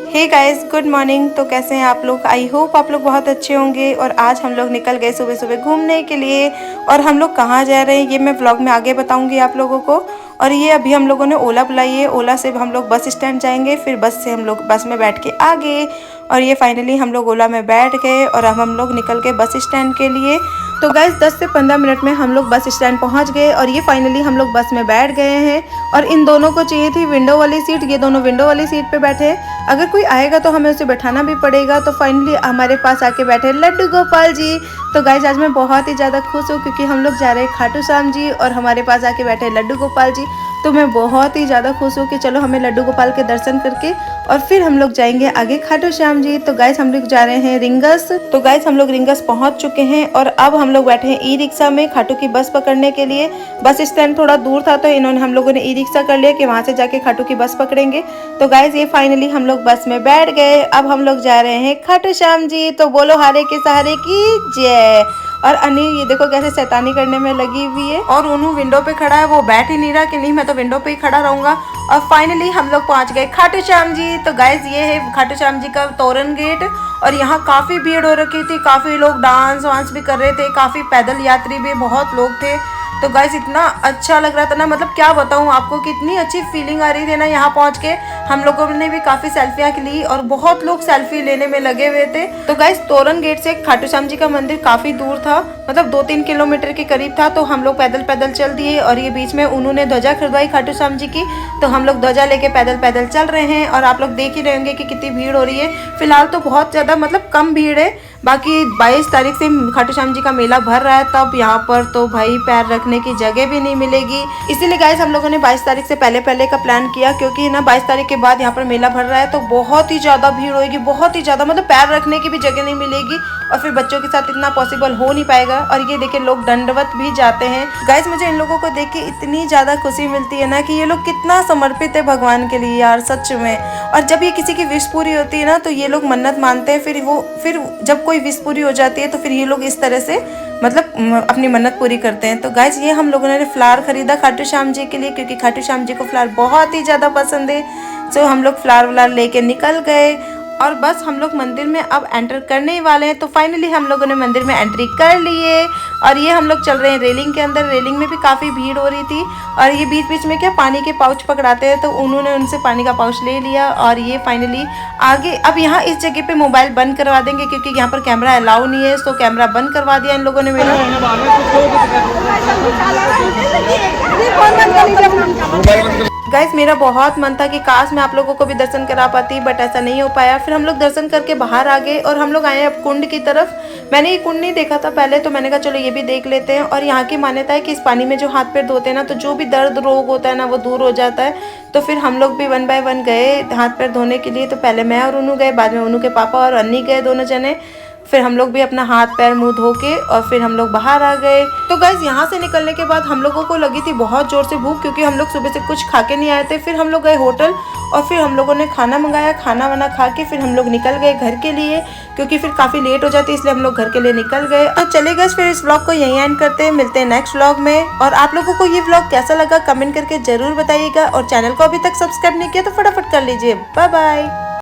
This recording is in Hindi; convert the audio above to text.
Hey guys, good morning. तो कैसे हैं आप लोग? आई होप आप लोग बहुत अच्छे होंगे। और आज हम लोग निकल गए सुबह सुबह घूमने के लिए। और हम लोग कहाँ जा रहे हैं ये मैं व्लॉग में आगे बताऊंगी आप लोगों को। और ये अभी हम लोगों ने ओला बुलाई है। ओला से हम लोग बस स्टैंड जाएंगे, फिर बस से हम लोग बस में बैठ के आ गए। और ये फाइनली हम लोग ओला में बैठ गए और अब हम लोग निकल गए बस स्टैंड के लिए। तो गाइस 10 से 15 मिनट में हम लोग बस स्टैंड पहुंच गए। और ये फाइनली हम लोग बस में बैठ गए हैं। और इन दोनों को चाहिए थी विंडो वाली सीट, ये दोनों विंडो वाली सीट पे बैठे। अगर कोई आएगा तो हमें उसे बैठाना भी पड़ेगा। तो फाइनली हमारे पास आके बैठे लड्डू गोपाल जी। तो गाइस आज मैं बहुत ही ज़्यादा खुश हूँ क्योंकि हम लोग जा रहे हैं खाटू श्याम जी और हमारे पास आके बैठे लड्डू गोपाल जी। तो मैं बहुत ही ज़्यादा खुश हूँ कि चलो हमें लड्डू गोपाल के दर्शन करके और फिर हम लोग जाएंगे आगे खाटू श्याम जी। तो गाइस हम लोग जा रहे हैं रिंगस। तो गाइस हम लोग रिंगस पहुँच चुके हैं और अब हम लोग बैठे हैं ई रिक्शा में खाटू की बस पकड़ने के लिए। बस स्टैंड थोड़ा दूर था तो इन्होंने हम लोगों ने ई रिक्शा कर लिया कि वहाँ से जाके खाटू की बस पकड़ेंगे। तो गाइस ये फाइनली हम लोग बस में बैठ गए। अब हम लोग जा रहे हैं खाटू श्याम जी। तो बोलो हारे के सहारे की जय। और अनी ये देखो कैसे शैतानी करने में लगी हुई है। और उन्हों विंडो पे खड़ा है, वो बैठ ही नहीं रहा कि नहीं मैं तो विंडो पे ही खड़ा रहूंगा। और फाइनली हम लोग पहुंच गए खाटू श्याम जी। तो गाइस ये है खाटू श्याम जी का तोरण गेट। और यहाँ काफी भीड़ हो रखी थी, काफी लोग डांस वांस भी कर रहे थे, काफी पैदल यात्री भी बहुत लोग थे। तो गाइस इतना अच्छा लग रहा था ना, मतलब क्या बताऊँ आपको, कितनी अच्छी फीलिंग आ रही थी ना। यहाँ पहुँच के हम लोगों ने भी काफी सेल्फियाँ ली और बहुत लोग सेल्फी लेने में लगे हुए थे। तो गाइस तोरण गेट से खाटू श्याम जी का मंदिर काफी दूर था, मतलब 2-3 किलोमीटर के करीब था। तो हम लोग पैदल पैदल चल दिए और ये बीच में उन्होंने ध्वजा खरीदवाई खाटू श्याम जी की। तो हम लोग ध्वजा लेके पैदल पैदल चल रहे हैं और आप लोग देख ही रहे होंगे कि कितनी भीड़ हो रही है। फिलहाल तो बहुत ज्यादा मतलब कम भीड़ है, बाकी 22 तारीख से खाटू श्याम जी का मेला भर रहा है। तब यहाँ पर तो भाई पैर रखने की जगह भी नहीं मिलेगी। इसीलिए गाइस हम लोगों ने 22 तारीख से पहले का प्लान किया, क्योंकि ना 22 तारीख के बाद यहाँ पर मेला भर रहा है तो बहुत ही ज्यादा भीड़ होगी, बहुत ही ज्यादा, मतलब पैर रखने की भी जगह नहीं मिलेगी। और फिर बच्चों के साथ इतना पॉसिबल हो नहीं पाएगा। और ये देखिए लोग दंडवत भी जाते हैं। गाइस मुझे इन लोगों को देख के इतनी ज्यादा खुशी मिलती है ना कि ये लोग कितना समर्पित है भगवान के लिए यार, सच में। और जब ये किसी की विश पूरी होती है ना तो ये लोग मन्नत मानते हैं, फिर जब कोई विश पूरी हो जाती है तो फिर ये लोग इस तरह से मतलब अपनी मन्नत पूरी करते हैं। तो गाइस ये हम लोगों ने फ्लावर खरीदा खाटू श्याम जी के लिए, क्योंकि खाटू श्याम जी को फ्लावर बहुत ही ज़्यादा पसंद है। तो हम लोग फ्लावर व्लावर लेके निकल गए और बस हम लोग मंदिर में अब एंटर करने ही वाले हैं। तो फाइनली हम लोगों ने मंदिर में एंट्री कर लिए और ये हम लोग चल रहे हैं रेलिंग के अंदर। रेलिंग में भी काफ़ी भीड़ हो रही थी और ये बीच बीच में क्या पानी के पाउच पकड़ाते हैं, तो उन्होंने उनसे पानी का पाउच ले लिया। और ये फाइनली आगे अब यहाँ इस जगह पे मोबाइल बंद करवा देंगे क्योंकि यहाँ पर कैमरा अलाउ नहीं है। तो कैमरा बंद करवा दिया इन लोगों ने मेरा। गाइस मेरा बहुत मन था कि काश मैं आप लोगों को भी दर्शन करा पाती, बट ऐसा नहीं हो पाया। फिर हम लोग दर्शन करके बाहर आ गए और हम लोग आए अब कुंड की तरफ। मैंने ये कुंड नहीं देखा था पहले, तो मैंने कहा चलो ये भी देख लेते हैं। और यहाँ की मान्यता है कि इस पानी में जो हाथ पैर धोते हैं ना तो जो भी दर्द रोग होता है ना वो दूर हो जाता है। तो फिर हम लोग भी 1 बाय 1 गए हाथ पैर धोने के लिए। तो पहले मैं और उन्नू गए, बाद में उन्नू के पापा और अन्नी गए, दोनों जने। फिर हम लोग भी अपना हाथ पैर मुंह धो के और फिर हम लोग बाहर आ गए। तो गाइस यहाँ से निकलने के बाद हम लोगों को लगी थी बहुत जोर से भूख, क्योंकि हम लोग सुबह से कुछ खा के नहीं आए थे। फिर हम लोग गए होटल और फिर हम लोगों ने खाना मंगाया। खाना वाना खा के फिर हम लोग निकल गए घर के लिए, क्योंकि फिर काफ़ी लेट हो जाती है, इसलिए हम लोग घर के लिए निकल गए। तो चले गए फिर इस व्लॉग को यहीं एंड करते हैं, मिलते हैं नेक्स्ट व्लॉग में। और आप लोगों को ये व्लॉग कैसा लगा कमेंट करके जरूर बताइएगा। और चैनल को अभी तक सब्सक्राइब नहीं किया तो फटाफट कर लीजिए। Bye bye.